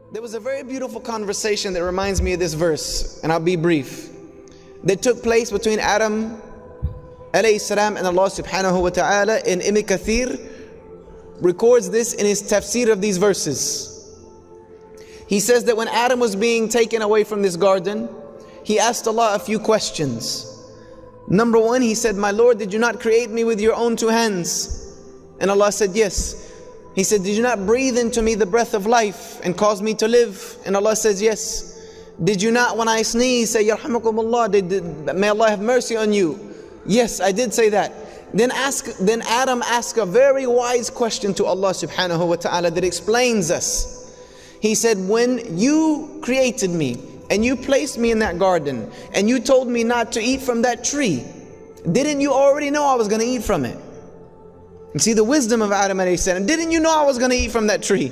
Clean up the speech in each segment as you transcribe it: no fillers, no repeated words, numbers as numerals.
There was a very beautiful conversation that reminds me of this verse, and I'll be brief, that took place between Adam alayhi salam and Allah subhanahu wa ta'ala. And Ibn Kathir records this in his tafsir of these verses. He says that when Adam was being taken away from this garden, he asked Allah a few questions. Number one, he said, "My Lord, did you not create me with your own two hands?" And Allah said, "Yes." He said, "Did you not breathe into me the breath of life and cause me to live?" And Allah says, "Yes." "Did you not, when I sneeze, say, Yarhamukumullah, may Allah have mercy on you?" "Yes, I did say that." Then Adam asked a very wise question to Allah subhanahu wa ta'ala that explains us. He said, "When you created me and you placed me in that garden and you told me not to eat from that tree, didn't you already know I was going to eat from it?" You see the wisdom of Adam alayhi salam. Didn't you know I was going to eat from that tree?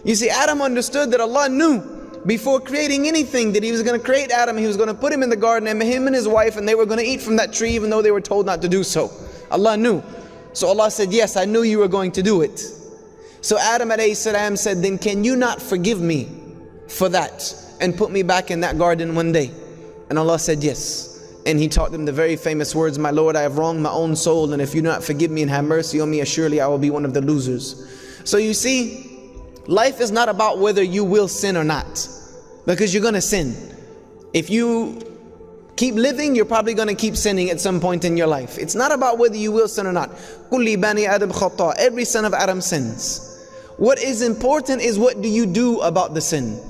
You see, Adam understood that Allah knew before creating anything that He was going to create Adam. He was going to put him in the garden, and him and his wife, and they were going to eat from that tree even though they were told not to do so. Allah knew. So Allah said, "Yes, I knew you were going to do it." So Adam alayhi salam said, "Then can you not forgive me for that and put me back in that garden one day?" And Allah said, "Yes." And He taught them the very famous words, "My Lord, I have wronged my own soul, and if you do not forgive me and have mercy on me, surely I will be one of the losers." So you see, life is not about whether you will sin or not, because you're going to sin. If you keep living, you're probably going to keep sinning at some point in your life. It's not about whether you will sin or not. Kulli bani Adam khata. Every son of Adam sins. What is important is, what do you do about the sin?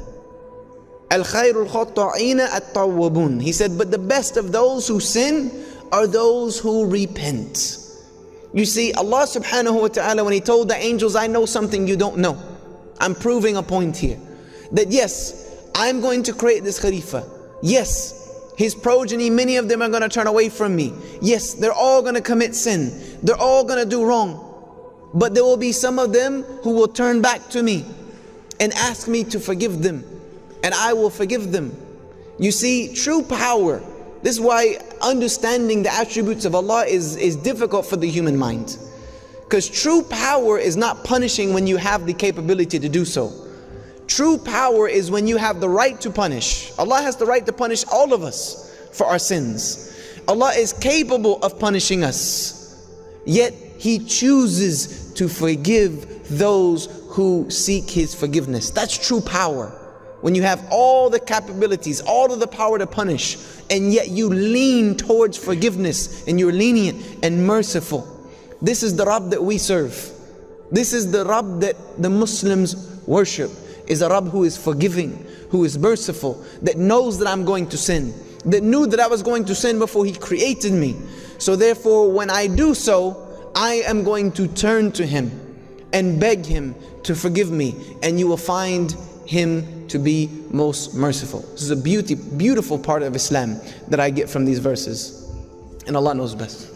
Al-khayrul khata'ina at-tawwabun. He said, but the best of those who sin are those who repent. You see, Allah subhanahu wa ta'ala, when He told the angels, "I know something you don't know," I'm proving a point here. That yes, I'm going to create this Khalifa. Yes, his progeny, many of them are going to turn away from me. Yes, they're all going to commit sin. They're all going to do wrong. But there will be some of them who will turn back to me and ask me to forgive them. And I will forgive them. You see, true power. This is why understanding the attributes of Allah is difficult for the human mind. Because true power is not punishing when you have the capability to do so. True power is when you have the right to punish. Allah has the right to punish all of us for our sins. Allah is capable of punishing us. Yet He chooses to forgive those who seek His forgiveness. That's true power. When you have all the capabilities, all of the power to punish, and yet you lean towards forgiveness and you're lenient and merciful. This is the Rabb that we serve. This is the Rabb that the Muslims worship. Is a Rabb who is forgiving, who is merciful, that knows that I'm going to sin, that knew that I was going to sin before He created me. So therefore, when I do so, I am going to turn to Him and beg Him to forgive me, and you will find Him to be most merciful. This is a beautiful part of Islam that I get from these verses, and Allah knows best.